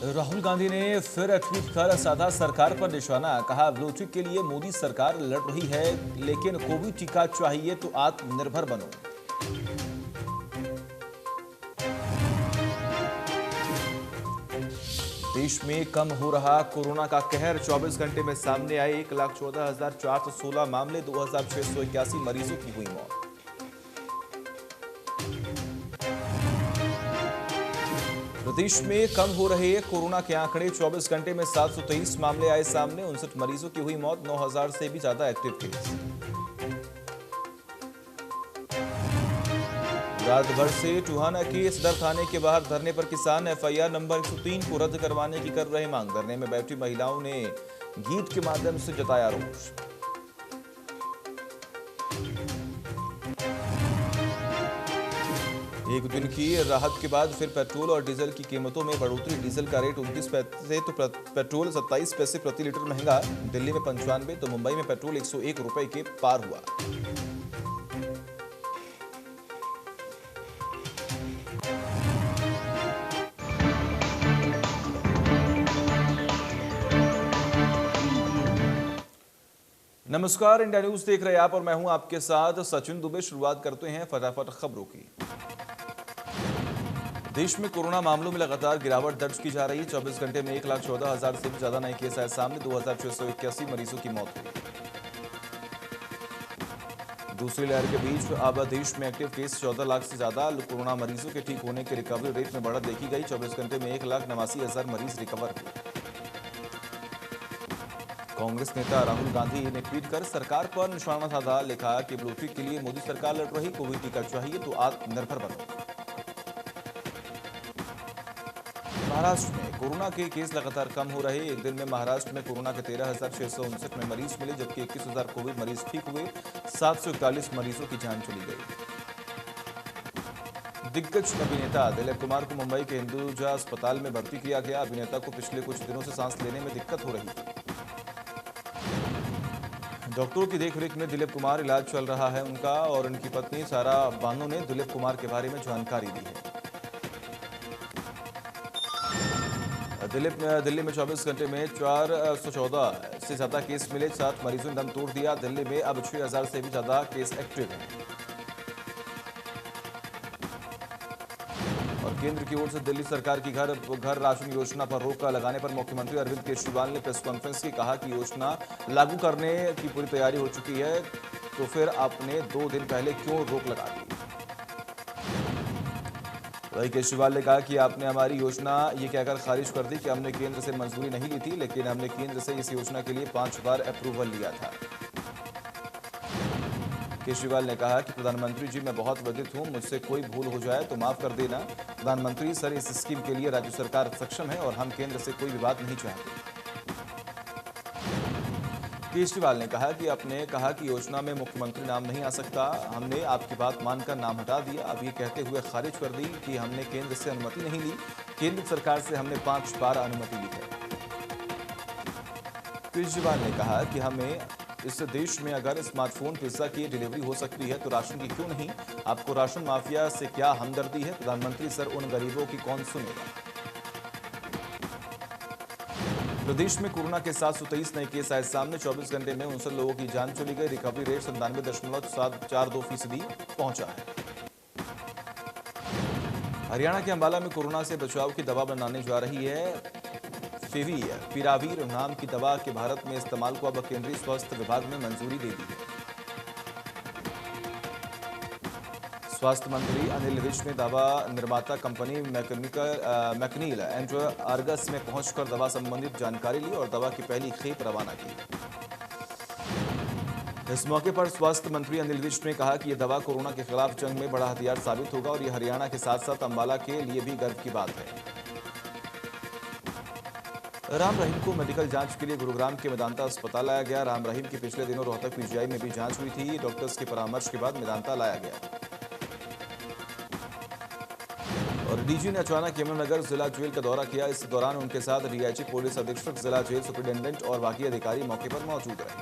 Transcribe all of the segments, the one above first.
राहुल गांधी ने फिर ट्वीट कर साधा सरकार पर निशाना। कहा, ब्लूटूथ के लिए मोदी सरकार लड़ रही है, लेकिन कोविड टीका चाहिए तो आत्मनिर्भर बनो। देश में कम हो रहा कोरोना का कहर। 24 घंटे में सामने आए 1,14,416 मामले, 2,681 मरीजों की हुई मौत। प्रदेश में कम हो रहे कोरोना के आंकड़े। 24 घंटे में 723 मामले आए सामने, 59 मरीजों की हुई मौत, 9,000 से भी ज्यादा एक्टिव केस। रात भर से टोहाना के सदर थाने के बाहर धरने पर किसान। एफआईआर नंबर 103 को रद्द करवाने की कर रहे मांग। धरने में बैठी महिलाओं ने गीत के माध्यम से जताया रोष। एक दिन की राहत के बाद फिर पेट्रोल और डीजल की कीमतों में बढ़ोतरी। डीजल का रेट 29 पैसे तो पेट्रोल 27 पैसे प्रति लीटर महंगा। दिल्ली में 95 तो मुंबई में पेट्रोल 101 रुपए के पार हुआ। नमस्कार, इंडिया न्यूज देख रहे हैं आप और मैं हूं आपके साथ सचिन दुबे। शुरुआत करते हैं फटाफट खबरों की। देश में कोरोना मामलों में लगातार गिरावट दर्ज की जा रही है। 24 घंटे में 1,14,000 से भी ज्यादा नए केस आए सामने, 2,681 मरीजों की मौत हुई। दूसरी लहर के बीच अब देश में एक्टिव केस 14 लाख से ज्यादा। कोरोना मरीजों के ठीक होने के रिकवरी रेट में बढ़त देखी गई। 24 घंटे में 1,89,000 मरीज रिकवर हुए। कांग्रेस नेता राहुल गांधी ने ट्वीट कर सरकार पर निशाना साधा। लिखा कि ब्लूटूथ के लिए मोदी सरकार लड़ रही, कोविड टीका चाहिए तो आत्मनिर्भर बनो। महाराष्ट्र में कोरोना के केस लगातार कम हो रहे। एक दिन में महाराष्ट्र में कोरोना के 13,659 में मरीज मिले, जबकि 21,000 कोविड मरीज ठीक हुए। 741 मरीजों की जान चली गई। दिग्गज अभिनेता दिलीप कुमार को मुंबई के हिंदुजा अस्पताल में भर्ती किया गया। अभिनेता को पिछले कुछ दिनों से सांस लेने में दिक्कत हो रही थी। डॉक्टरों की देखरेख में दिलीप कुमार इलाज चल रहा है उनका, और उनकी पत्नी सारा बानो ने दिलीप कुमार के बारे में जानकारी दी है। दिल्ली में 24 घंटे में 414 से ज्यादा केस मिले। 7 मरीजों ने दम तोड़ दिया। दिल्ली में अब 6,000 से भी ज्यादा केस एक्टिव हैं। और केंद्र की ओर से दिल्ली सरकार की घर राशन योजना पर रोक लगाने पर मुख्यमंत्री अरविंद केजरीवाल ने प्रेस कॉन्फ्रेंस की कहा कि योजना लागू करने की पूरी तैयारी हो चुकी है, तो फिर आपने 2 दिन पहले क्यों रोक लगा दी। वही केजरीवाल ने कहा कि आपने हमारी योजना ये कहकर खारिज कर दी कि हमने केंद्र से मंजूरी नहीं ली थी, लेकिन हमने केंद्र से इस योजना के लिए 5 बार अप्रूवल लिया था। केजरीवाल ने कहा कि प्रधानमंत्री जी, मैं बहुत व्यथित हूं, मुझसे कोई भूल हो जाए तो माफ कर देना। प्रधानमंत्री सर, इस स्कीम के लिए राज्य सरकार सक्षम है और हम केंद्र से कोई विवाद नहीं चाहते। केजरीवाल ने कहा कि आपने कहा कि योजना में मुख्यमंत्री नाम नहीं आ सकता, हमने आपकी बात मानकर नाम हटा दिया। अब ये कहते हुए खारिज कर दी कि हमने केंद्र से अनुमति नहीं ली। केंद्र सरकार से हमने 5 बार अनुमति ली है। केजरीवाल ने कहा कि हमें इस देश में अगर स्मार्टफोन पिज्जा की डिलीवरी हो सकती है तो राशन की क्यों नहीं। आपको राशन माफिया से क्या हमदर्दी है। प्रधानमंत्री सर, उन गरीबों की कौन सुनेगा। प्रदेश में कोरोना के 723 नए केस आए सामने। 24 घंटे में 59 लोगों की जान चली गई। रिकवरी रेट 97.42% पहुंचा है। हरियाणा के अंबाला में कोरोना से बचाव की दवा बनाने जा रही है फेविपिरावीर नाम की दवा के भारत में इस्तेमाल को अब केंद्रीय स्वास्थ्य विभाग ने मंजूरी दे दी है। स्वास्थ्य मंत्री अनिल विज ने दवा निर्माता कंपनी मैकनील एंड आर्गस में पहुंचकर दवा संबंधित जानकारी ली और दवा की पहली खेप रवाना की। इस मौके पर स्वास्थ्य मंत्री अनिल विज ने कहा कि यह दवा कोरोना के खिलाफ जंग में बड़ा हथियार साबित होगा और यह हरियाणा के साथ साथ अंबाला के लिए भी गर्व की बात है। राम रहीम को मेडिकल जांच के लिए गुरुग्राम के मेदांता अस्पताल लाया गया। राम रहीम की पिछले दिनों रोहतक पीजीआई में भी जांच हुई थी। डॉक्टर्स के परामर्श के बाद मेदांता लाया गया। और डीजी ने अचानक यमुनानगर जिला जेल का दौरा किया। इस दौरान उनके साथ डीआईजी पुलिस अधीक्षक, जिला जेल सुपरिटेंडेंट और बाकी अधिकारी मौके पर मौजूद रहे।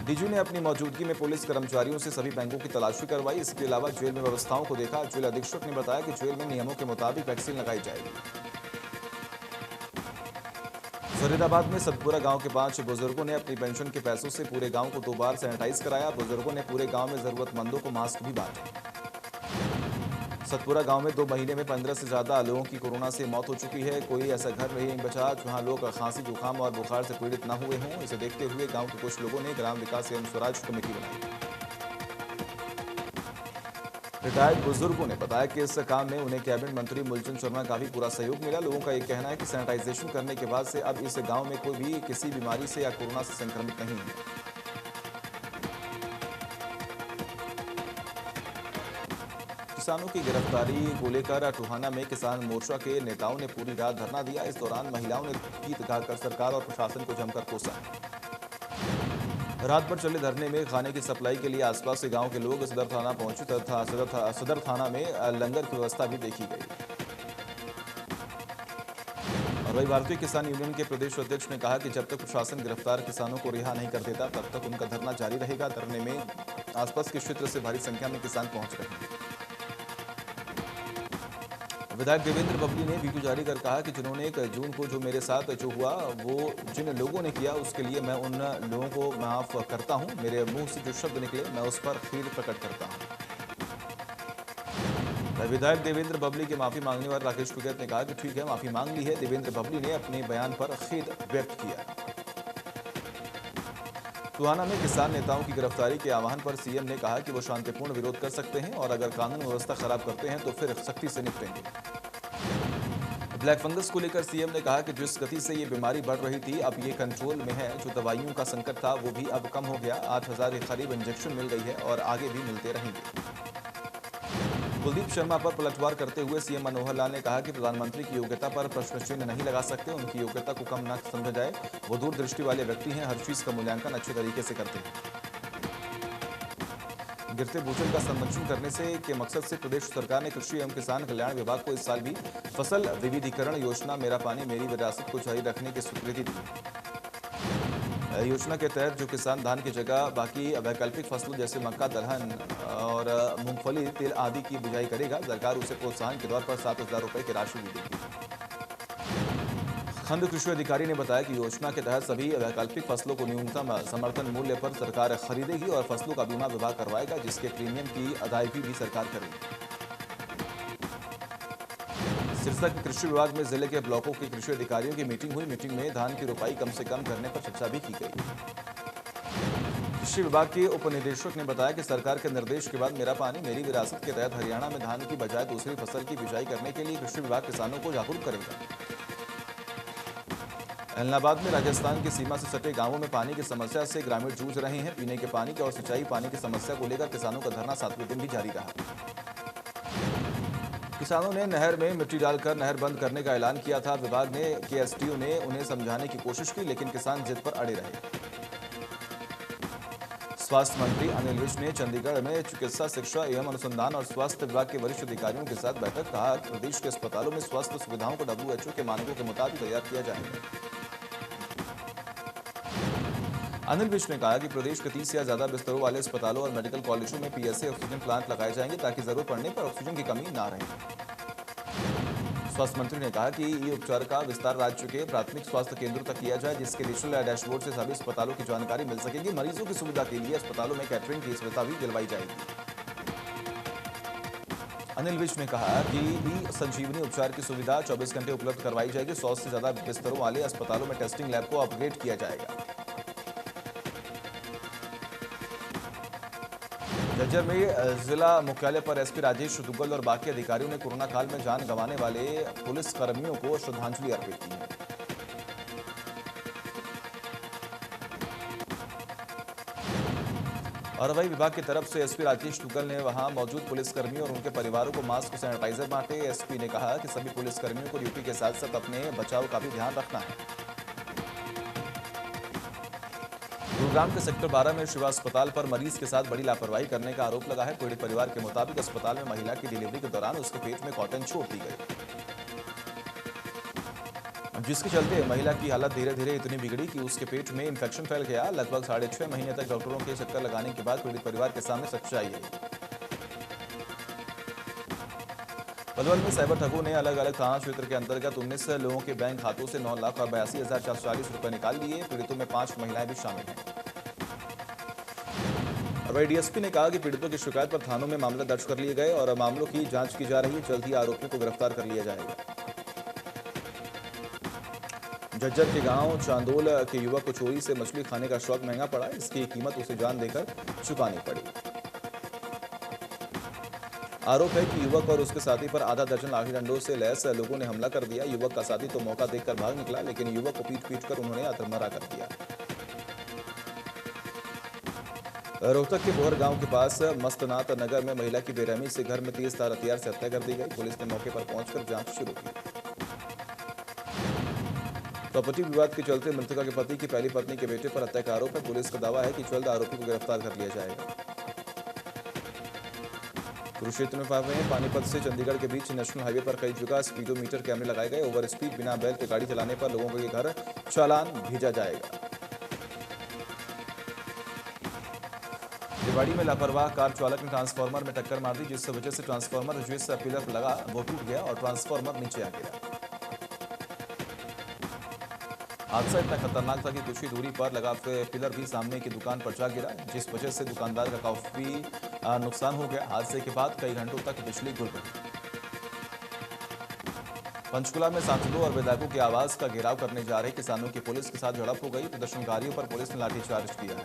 डीजी ने अपनी मौजूदगी में पुलिस कर्मचारियों से सभी बैंकों की तलाशी करवाई। इसके अलावा जेल में व्यवस्थाओं को देखा। जेल अधीक्षक ने बताया कि जेल में नियमों के मुताबिक वैक्सीन लगाई जाएगी। फरीदाबाद में सतपुरा गांव के 5 बुजुर्गों ने अपनी पेंशन के पैसों से पूरे गांव को 2 बार सैनिटाइज कराया। बुजुर्गों ने पूरे गांव में जरूरतमंदों को मास्क भी बांटे। सतपुरा गांव में 2 महीने में 15 से ज्यादा लोगों की कोरोना से मौत हो चुकी है। कोई ऐसा घर नहीं बचा जहां लोग खांसी, जुकाम और बुखार से पीड़ित न हुए हों। इसे देखते हुए गांव के कुछ लोगों ने ग्राम विकास एवं स्वराज कमेटी बनाई। रिटायर्ड बुजुर्गों ने बताया कि इस काम में उन्हें कैबिनेट मंत्री मूलचंद शर्मा का भी पूरा सहयोग मिला। लोगों का ये कहना है कि सैनिटाइजेशन करने के बाद से अब इस गांव में कोई भी किसी बीमारी से या कोरोना से संक्रमित नहीं है। किसानों की गिरफ्तारी को लेकर टोहाना में किसान मोर्चा के नेताओं ने पूरी रात धरना दिया। इस दौरान महिलाओं ने गीत गाकर सरकार और प्रशासन को जमकर कोसा। रात भर चले धरने में खाने की सप्लाई के लिए आसपास के गांव के लोग सदर थाना पहुंचे तथा सदर थाना में लंगर की व्यवस्था भी देखी गई। और वही भारतीय किसान यूनियन के प्रदेश अध्यक्ष ने कहा कि जब तक प्रशासन गिरफ्तार किसानों को रिहा नहीं कर देता तब तक उनका धरना जारी रहेगा। धरने में आसपास के क्षेत्र से भारी संख्या में किसान पहुंच रहे हैं। विधायक देवेंद्र बबली ने वीडियो जारी कर कहा कि जिन्होंने 1 जून को जो मेरे साथ जो हुआ वो जिन लोगों ने किया उसके लिए मैं उन लोगों को माफ करता हूं। मेरे मुंह से जो शब्द निकले मैं उस पर खेद प्रकट करता हूं। विधायक देवेंद्र बबली के माफी मांगने वाले राकेश टिकैत ने कहा कि ठीक है, माफी मांग ली है। देवेंद्र बबली ने अपने बयान पर खेद व्यक्त किया। टोहाना में किसान नेताओं की गिरफ्तारी के आह्वान पर सीएम ने कहा कि वो शांतिपूर्ण विरोध कर सकते हैं और अगर कानून व्यवस्था खराब करते हैं तो फिर सख्ती से निपटेंगे। ब्लैक फंगस को लेकर सीएम ने कहा कि जिस गति से ये बीमारी बढ़ रही थी अब ये कंट्रोल में है। जो दवाइयों का संकट था वो भी अब कम हो गया। 8000 के करीब इंजेक्शन मिल गई है और आगे भी मिलते रहेंगे। कुलदीप शर्मा पर पलटवार करते हुए सीएम मनोहर लाल ने कहा कि प्रधानमंत्री की योग्यता पर प्रश्न चिन्ह नहीं लगा सकते। उनकी योग्यता को कम न समझा जाए। वो दूरदृष्टि वाले व्यक्ति हैं, हर चीज का मूल्यांकन अच्छे तरीके से करते हैं। गिरते भूजल का संरक्षण करने के मकसद से प्रदेश सरकार ने कृषि एवं किसान कल्याण विभाग को इस साल भी फसल विविधीकरण योजना मेरा पानी मेरी विरासत को जारी रखने की स्वीकृति दी। योजना के तहत जो किसान धान की जगह बाकी वैकल्पिक फसलों जैसे मक्का, दलहन और मूंगफली, तिल आदि की बिजाई करेगा, सरकार उसे प्रोत्साहन के तौर पर 7000 रुपए की राशि भी देगी। खंड कृषि अधिकारी ने बताया कि योजना के तहत सभी वैकल्पिक फसलों को न्यूनतम समर्थन मूल्य पर सरकार खरीदेगी और फसलों का बीमा विभाग करवाएगा, जिसके प्रीमियम की अदायगी भी सरकार करेगी। सिरसा के कृषि विभाग में जिले के ब्लॉकों के कृषि अधिकारियों की मीटिंग हुई। मीटिंग में धान की रोपाई कम से कम करने पर चर्चा भी की गई। कृषि विभाग के उप निदेशक ने बताया कि सरकार के निर्देश के बाद मेरा पानी मेरी विरासत के तहत हरियाणा में धान की बजाय दूसरी फसल की बिजाई करने के लिए कृषि विभाग किसानों को जागरूक करेगा। इलाहाबाद में राजस्थान की सीमा से सटे गांवों में पानी की समस्या से ग्रामीण जूझ रहे हैं। पीने के पानी और सिंचाई पानी की समस्या को लेकर किसानों का धरना 7वें दिन भी जारी रहा। किसानों ने नहर में मिट्टी डालकर नहर बंद करने का ऐलान किया था। विभाग ने केएसटीयू ने उन्हें समझाने की कोशिश की, लेकिन किसान जिद पर अड़े रहे। स्वास्थ्य मंत्री अनिल विज ने चंडीगढ़ में चिकित्सा शिक्षा एवं अनुसंधान और स्वास्थ्य विभाग के वरिष्ठ अधिकारियों के साथ बैठक। कहा कि प्रदेश के अस्पतालों में स्वास्थ्य सुविधाओं को WHO के मानकों के मुताबिक तैयार किया जाएगा। अनिल विज ने कहा कि प्रदेश के 30 या ज्यादा बिस्तरों वाले अस्पतालों और मेडिकल कॉलेजों में PSA ऑक्सीजन प्लांट लगाए जाएंगे ताकि जरूरत पड़ने पर ऑक्सीजन की कमी ना रहे। स्वास्थ्य मंत्री ने कहा कि ये उपचार का विस्तार राज्य के प्राथमिक स्वास्थ्य केंद्रों तक किया जाए, जिसके डिजिटल डैशबोर्ड से सभी अस्पतालों की जानकारी मिल सकेगी। मरीजों की सुविधा के लिए अस्पतालों में कैटरिंग की सुविधा भी दिलवाई जाएगी। अनिल विज ने कहा कि ई-संजीवनी उपचार की सुविधा 24 घंटे उपलब्ध करवाई जाएगी। 100 से ज्यादा बिस्तरों वाले अस्पतालों में टेस्टिंग लैब को अपग्रेड किया जाएगा। झज्जर में जिला मुख्यालय पर एसपी राजेश दुग्गल और बाकी अधिकारियों ने कोरोना काल में जान गंवाने वाले पुलिस कर्मियों को श्रद्धांजलि अर्पित की है। और वही विभाग की तरफ से एसपी राजेश दुग्गल ने वहां मौजूद पुलिसकर्मियों और उनके परिवारों को मास्क और सैनिटाइजर बांटे। एसपी ने कहा कि सभी पुलिसकर्मियों को ड्यूटी के साथ साथ अपने बचाव का भी ध्यान रखना है। गुरुग्राम के सेक्टर 12 में शिवा अस्पताल पर मरीज के साथ बड़ी लापरवाही करने का आरोप लगा है। पीड़ित परिवार के मुताबिक अस्पताल में महिला की डिलीवरी के दौरान उसके पेट में कॉटन छोड़ दी गई, जिसके चलते महिला की हालत धीरे धीरे इतनी बिगड़ी कि उसके पेट में इंफेक्शन फैल गया। लगभग 6.5 महीने तक डॉक्टरों के चक्कर लगाने के बाद पीड़ित परिवार के सामने सच्चाई आई। पलवल में साइबर ठगों ने अलग अलग थाना क्षेत्र के अंतर्गत 19 लोगों के बैंक खातों से 9,82,440 रुपए निकाल लिए। पीड़ितों में 5 महिलाएं भी शामिल हैं। वही डीएसपी ने कहा कि पीड़ितों की शिकायत पर थानों में मामले दर्ज कर लिए गए और मामलों की जांच की जा रही है। जल्द ही आरोपियों को गिरफ्तार कर लिया जाएगा। झज्जर के गांव चांदोल के युवक को चोरी से मछली खाने का शौक महंगा पड़ा। इसकी कीमत उसे जान देकर चुकानी पड़ी। आरोप है कि युवक और उसके साथी पर आधा दर्जन लाठी डंडों से लैस लोगों ने हमला कर दिया। युवक का साथी तो मौका देखकर भाग निकला, लेकिन युवक को पीट कर उन्होंने अधमरा कर दिया। रोहतक के बोहर गांव के पास मस्तनाथ नगर में महिला की बेरहमी से घर में तेज धार हथियार से हत्या कर दी गई। पुलिस ने मौके पर पहुंचकर जांच शुरू की। प्रॉपर्टी विवाद के चलते मृतका के पति की पहली पत्नी के बेटे पर हत्या का आरोप है। पुलिस का दावा है कि जल्द आरोपी को गिरफ्तार कर लिया जाएगा। कुरुक्षेत्र में पानीपत से चंडीगढ़ के बीच नेशनल हाईवे पर कई जगह स्पीडोमीटर कैमरे लगाए गए। ओवर स्पीड बिना बैल के गाड़ी चलाने पर लोगों के घर चालान भेजा जाएगा। रेवाड़ी में लापरवाह कार चालक ने ट्रांसफार्मर में टक्कर मार दी, जिस वजह से ट्रांसफार्मर जिस पिलर लगा वो टूट गया और ट्रांसफार्मर नीचे आ गिरा। हादसा इतना खतरनाक था कि कुछ ही दूरी पर लगा पिलर भी सामने की दुकान पर जा गिरा, जिस वजह से दुकानदार का काफी नुकसान हो गया। हादसे के बाद कई घंटों तक बिजली गुल रही। पंचकुला में सांसदों और विधायकों के आवास का घेराव करने जा रहे किसानों की पुलिस के साथ झड़प हो गई। प्रदर्शनकारियों पर पुलिस ने लाठीचार्ज किया है।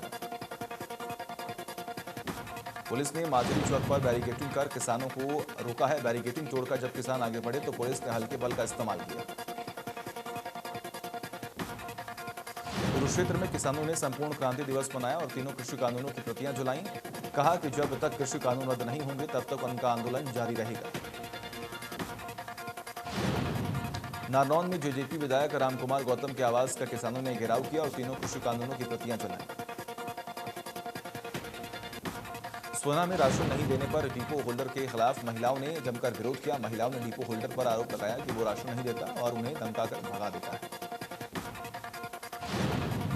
पुलिस ने माजरी चौक पर बैरिकेडिंग कर किसानों को रोका है। बैरिकेडिंग तोड़कर जब किसान आगे बढ़े तो पुलिस ने हल्के बल का इस्तेमाल किया। कुरुक्षेत्र में किसानों ने संपूर्ण क्रांति दिवस मनाया और तीनों कृषि कानूनों की प्रतियां जलाईं। कहा कि जब तक कृषि कानून रद्द नहीं होंगे तब तक उनका आंदोलन जारी रहेगा। नारनौंद में जेजेपी विधायक रामकुमार गौतम के आवास का किसानों ने घेराव किया और तीनों कृषि कानूनों की प्रतियां जलाई। सोना में राशन नहीं देने पर डिपो होल्डर के खिलाफ महिलाओं ने जमकर विरोध किया। महिलाओं ने डिपो होल्डर पर आरोप लगाया कि वो राशन नहीं देता और उन्हें धमकाकर भगा देता है।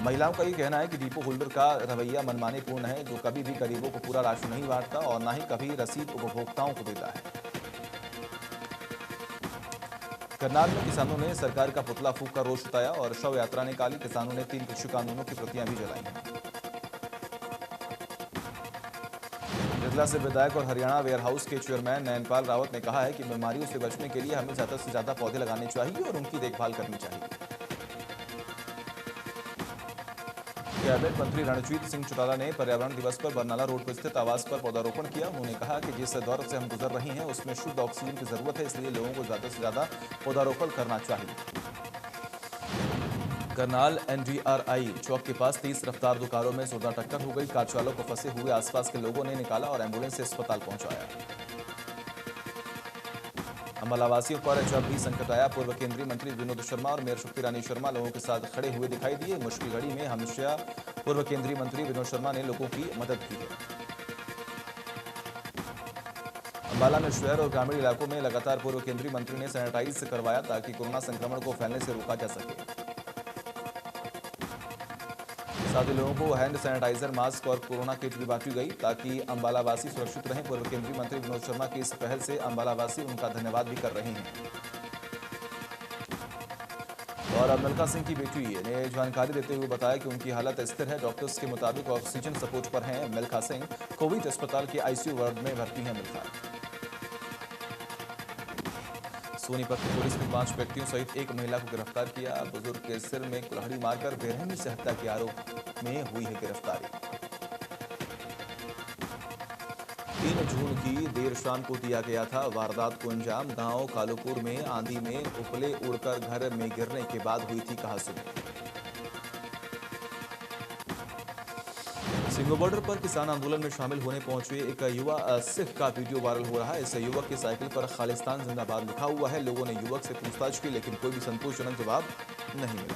महिलाओं का ये कहना है कि डिपो होल्डर का रवैया मनमानीपूर्ण है, जो कभी भी गरीबों को पूरा राशन नहीं बांटता और न ही कभी रसीद उपभोक्ताओं को देता है। करनाल में किसानों ने सरकार का पुतला फूंक कर रोष जताया और शव यात्रा निकाली। किसानों ने 3 कृषि कानूनों की प्रतियां भी जलाई हैं। बिरला से विधायक और हरियाणा वेयरहाउस के चेयरमैन नयनपाल रावत ने कहा है कि बीमारियों से बचने के लिए हमें ज्यादा से ज्यादा पौधे लगाने चाहिए और उनकी देखभाल करनी चाहिए। कैबिनेट मंत्री रणजीत सिंह चौटाला ने पर्यावरण दिवस पर बरनाला रोड पर स्थित आवास पर पौधारोपण किया। उन्होंने कहा कि जिस दौर से हम गुजर रहे हैं उसमें शुद्ध ऑक्सीजन की जरूरत है, इसलिए लोगों को ज्यादा से ज्यादा पौधारोपण करना चाहिए। करनाल एनडीआरआई चौक के पास 30 रफ्तार 2 कारों में जोरदार टक्कर हो गई। कार चालक को फंसे हुए आसपास के लोगों ने निकाला और एम्बुलेंस से अस्पताल पहुंचाया। अम्बालावासियों पर जब भी संकट आया, पूर्व केंद्रीय मंत्री विनोद शर्मा और मेयर शक्ति रानी शर्मा लोगों के साथ खड़े हुए दिखाई दिए। मुश्किल घड़ी में हमेशा पूर्व केंद्रीय मंत्री विनोद शर्मा ने लोगों की मदद की है। अम्बाला में शहर और ग्रामीण इलाकों में लगातार पूर्व केंद्रीय मंत्री ने सैनिटाइज करवाया ताकि कोरोना संक्रमण को फैलने से रोका जा सके। साथ ही लोगों को हैंड सैनिटाइजर, मास्क और कोरोना किट भी बांटी गई ताकि अम्बालावासी सुरक्षित रहें। पूर्व केंद्रीय मंत्री विनोद शर्मा की इस पहल से अम्बालावासी उनका धन्यवाद भी कर रहे हैं। और मिल्खा सिंह की बेटी ने जानकारी देते हुए बताया कि उनकी हालत स्थिर है। डॉक्टर्स के मुताबिक ऑक्सीजन सपोर्ट पर हैं मिल्खा सिंह। कोविड अस्पताल के आईसीयू वार्ड में भर्ती हैं मिल्खा। सोनीपत की पुलिस ने 5 व्यक्तियों सहित एक महिला को गिरफ्तार किया। बुजुर्ग के सिर में कुल्हाड़ी मारकर बेरहमी से हत्या के आरोप में हुई है गिरफ्तारी। 3 जून की देर शाम को दिया गया था वारदात को अंजाम। गांव कालूपुर में आंधी में उपले उड़कर घर में गिरने के बाद हुई थी कहासुनी। सिंगो बॉर्डर पर किसान आंदोलन में शामिल होने पहुंचे एक युवा सिख का वीडियो वायरल हो रहा है। इस युवक की साइकिल पर खालिस्तान जिंदाबाद लिखा हुआ है। लोगों ने युवक से पूछताछ की, लेकिन कोई भी संतोषजनक जवाब नहीं मिला।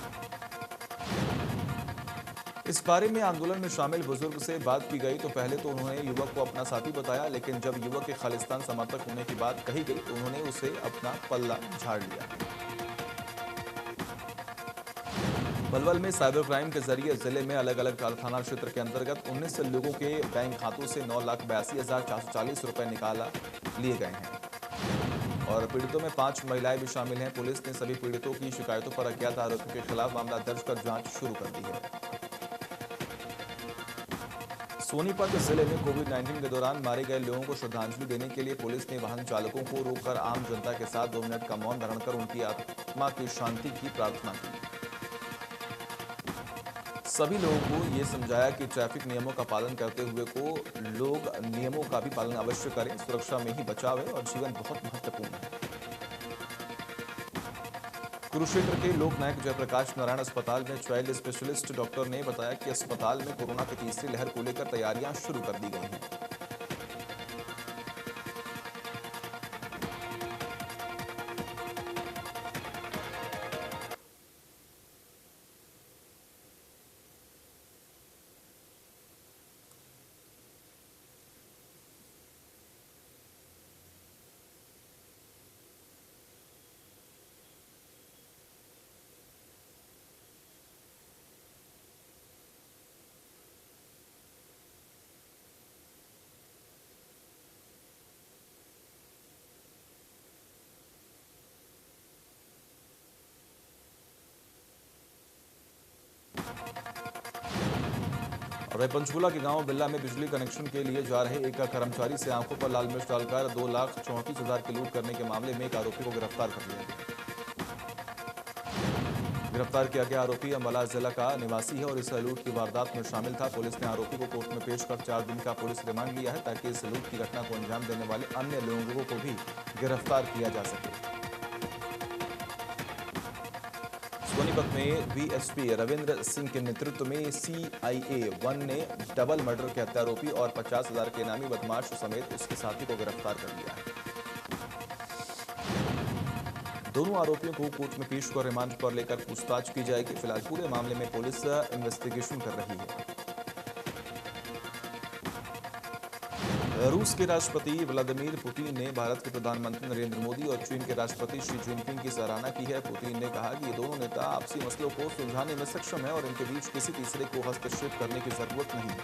इस बारे में आंदोलन में शामिल बुजुर्ग से बात की गई तो पहले तो उन्होंने युवक को अपना साथी बताया, लेकिन जब युवक के खालिस्तान समर्थक होने की बात कही गई तो उन्होंने उसे अपना पल्ला झाड़ लिया। पलवल में साइबर क्राइम के जरिए जिले में अलग अलग थाना क्षेत्र के अंतर्गत 19 लोगों के बैंक खातों से 9,82,440 रुपए निकाला लिए गए हैं। और पीड़ितों में 5 महिलाएं भी शामिल हैं। पुलिस ने सभी पीड़ितों की शिकायतों पर अज्ञात आरोपियों के खिलाफ मामला दर्ज कर जांच शुरू कर दी है। सोनीपत जिले में कोविड-19 के दौरान मारे गए लोगों को श्रद्धांजलि देने के लिए पुलिस ने वाहन चालकों को रोककर आम जनता के साथ 2 मिनट का मौन धारण कर उनकी आत्मा की शांति की प्रार्थना की। सभी लोगों को ये समझाया कि ट्रैफिक नियमों का पालन करते हुए लोग नियमों का भी पालन अवश्य करें। सुरक्षा में ही बचाव है और जीवन बहुत महत्वपूर्ण है। कुरुक्षेत्र के लोकनायक जयप्रकाश नारायण अस्पताल में चाइल्ड स्पेशलिस्ट डॉक्टर ने बताया कि अस्पताल में कोरोना की तीसरी लहर को लेकर तैयारियां शुरू कर दी गई हैं। और पंचकूला के गांव बिल्ला में बिजली कनेक्शन के लिए जा रहे एक कर्मचारी से आंखों पर लाल मिर्च डालकर 2,34,000 की लूट करने के मामले में एक आरोपी को गिरफ्तार कर लिया गया। गिरफ्तार किया गया आरोपी अंबाला जिला का निवासी है और इस लूट की वारदात में शामिल था। पुलिस ने आरोपी को कोर्ट में पेश कर 4 दिन का पुलिस रिमांड लिया है ताकि इस लूट की घटना को अंजाम देने वाले अन्य लोगों को भी गिरफ्तार किया जा सके। सोनीपत में वीएसपी रविंद्र सिंह के नेतृत्व में CIA 1 ने डबल मर्डर के हत्यारोपी और 50,000 के इनामी बदमाश समेत उसके साथी को गिरफ्तार कर लिया है। दोनों आरोपियों को कोर्ट में पेश कर रिमांड पर लेकर पूछताछ की जाएगी। फिलहाल पूरे मामले में पुलिस इन्वेस्टिगेशन कर रही है। रूस के राष्ट्रपति व्लादिमीर पुतिन ने भारत के प्रधानमंत्री नरेंद्र मोदी और चीन के राष्ट्रपति शी जिनपिंग की सराहना की है। पुतिन ने कहा कि ये दोनों नेता आपसी मसलों को सुलझाने में सक्षम है और इनके बीच किसी तीसरे को हस्तक्षेप करने की जरूरत नहीं है।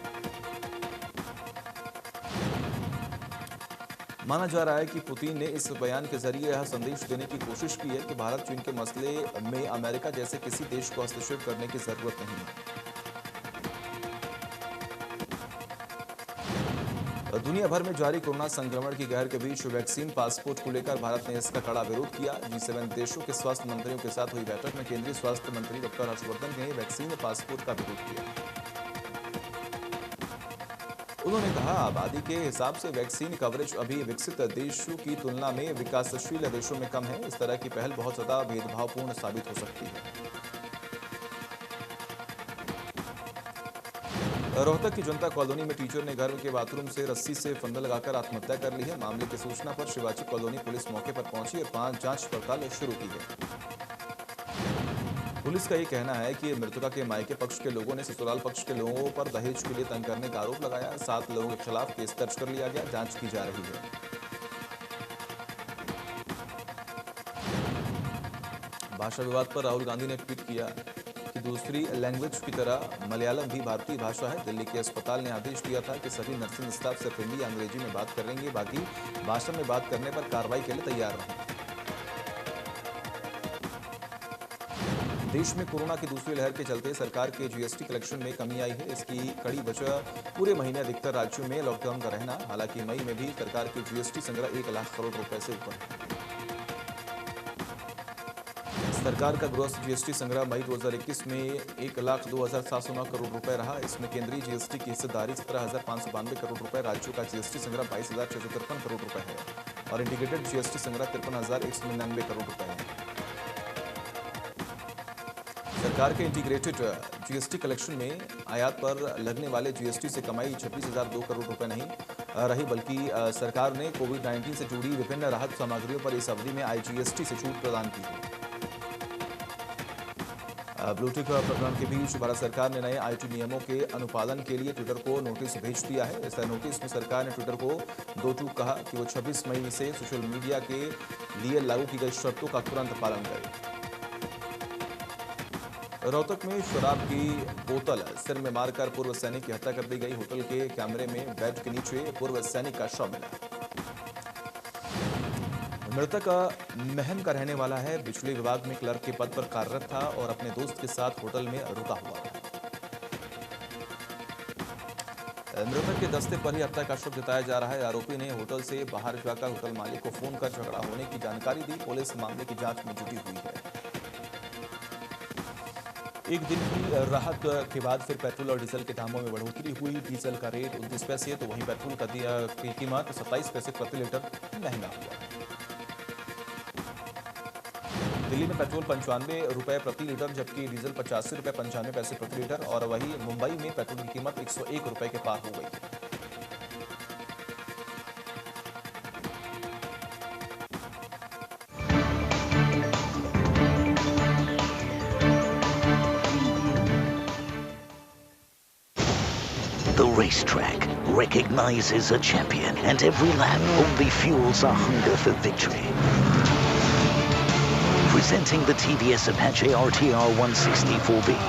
माना जा रहा है कि पुतिन ने इस बयान के जरिए यह संदेश देने की कोशिश की है कि भारत चीन के मसले में अमेरिका जैसे किसी देश को हस्तक्षेप करने की जरूरत नहीं है। दुनिया भर में जारी कोरोना संक्रमण की कहर के बीच वैक्सीन पासपोर्ट को लेकर भारत ने इसका कड़ा विरोध किया। G7 देशों के स्वास्थ्य मंत्रियों के साथ हुई बैठक में केंद्रीय स्वास्थ्य मंत्री डॉक्टर हर्षवर्धन ने वैक्सीन पासपोर्ट का विरोध किया। उन्होंने कहा, आबादी के हिसाब से वैक्सीन कवरेज अभी विकसित देशों की तुलना में विकासशील देशों में कम है। इस तरह की पहल बहुत ज्यादा भेदभावपूर्ण साबित हो सकती है। रोहतक की जनता कॉलोनी में टीचर ने घर के बाथरूम से रस्सी से फंदा लगाकर आत्महत्या कर ली है। मामले की सूचना पर शिवाजी कॉलोनी पुलिस मौके पर पहुंची और 5 जांच पड़ताल शुरू की है। पुलिस का ये कहना है कि मृतका के मायके पक्ष के लोगों ने ससुराल पक्ष के लोगों पर दहेज के लिए तंग करने का आरोप लगाया। 7 लोगों के खिलाफ केस दर्ज कर लिया गया, जांच की जा रही है। भाषा विवाद पर राहुल गांधी ने ट्वीट किया कि दूसरी लैंग्वेज की तरह मलयालम भी भारतीय भाषा है। दिल्ली के अस्पताल ने आदेश दिया था कि सभी नर्सिंग स्टाफ सिर्फ हिंदी या अंग्रेजी में बात करेंगे, बाकी भाषा में बात करने पर कार्रवाई के लिए तैयार रहें। देश में कोरोना की दूसरी लहर के चलते सरकार के GST कलेक्शन में कमी आई है। इसकी कड़ी वजह पूरे महीने अधिकतर राज्यों में लॉकडाउन का रहना। हालांकि मई में भी सरकार के GST संग्रह 1 लाख करोड़ रुपए से ऊपर है। सरकार का ग्रॉस GST संग्रह मई 2021 में 1,02,709 करोड़ रुपए रहा। इसमें केंद्रीय GST की हिस्सेदारी 17,592 करोड़ रुपए, राज्यों का GST संग्रह 22,653 करोड़ रुपए है और इंटीग्रेटेड GST संग्रह 53,199 करोड़ रुपए है। सरकार के इंटीग्रेटेड GST कलेक्शन में आयात पर लगने वाले GST से कमाई 26,002 करोड़ रुपए नहीं रही, बल्कि सरकार ने कोविड-19 से जुड़ी विभिन्न राहत सामग्रियों पर इस अवधि में IGST से छूट प्रदान की है। ब्लूटिक प्रकरण के बीच भारत सरकार ने नए IT नियमों के अनुपालन के लिए ट्विटर को नोटिस भेज दिया है। इस नोटिस में सरकार ने ट्विटर को 2 टूक कहा कि वो 26 मई से सोशल मीडिया के लिए लागू की गई शर्तों का तुरंत पालन करे। रोहतक में शराब की बोतल सिर में मारकर पूर्व सैनिक की हत्या कर दी गई। होटल के कैमरे में बेड के नीचे पूर्व सैनिक का शव मिला। मृतक महम का रहने वाला है। बिजली विभाग में क्लर्क के पद पर कार्यरत था और अपने दोस्त के साथ होटल में रुका हुआ था। मृतक के दस्ते पर ही हत्या का शक जताया जा रहा है। आरोपी ने होटल से बाहर जाकर होटल मालिक को फोन कर झगड़ा होने की जानकारी दी। पुलिस मामले की जांच में जुटी हुई है। एक दिन की राहत के बाद फिर पेट्रोल और डीजल के दामों में बढ़ोतरी हुई। डीजल का रेट 29 पैसे तो वहीं पेट्रोल की कीमत 27 पैसे प्रति लीटर महंगा हुआ। दिल्ली में पेट्रोल 95 रुपए प्रति लीटर जबकि डीजल 85 रुपए 95 पैसे प्रति लीटर और वहीं मुंबई में पेट्रोल की कीमत 101 रुपए के पार हो गई। The racetrack recognizes a champion, and every lap only fuels our hunger for victory. Presenting the TVS Apache RTR 160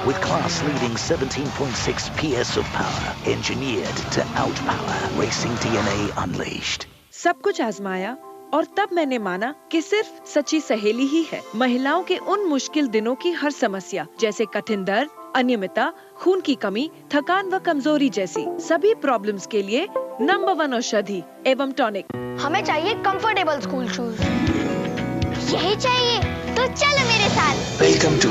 with class-leading 17.6 PS of power, engineered to outpower racing DNA unleashed. सब कुछ आजमाया और तब मैंने माना कि सिर्फ सच्ची सहेली ही है महिलाओं के उन मुश्किल दिनों की हर समस्या, जैसे कठिन दर्द, अनियमितता, खून की कमी, थकान व कमजोरी जैसी सभी प्रॉब्लम्स के लिए नंबर 1 औषधि एवं टॉनिक। हमें चाहिए कंफर्टेबल स्कूल शूज। यही चाहिए तो चलो मेरे साथ। Welcome to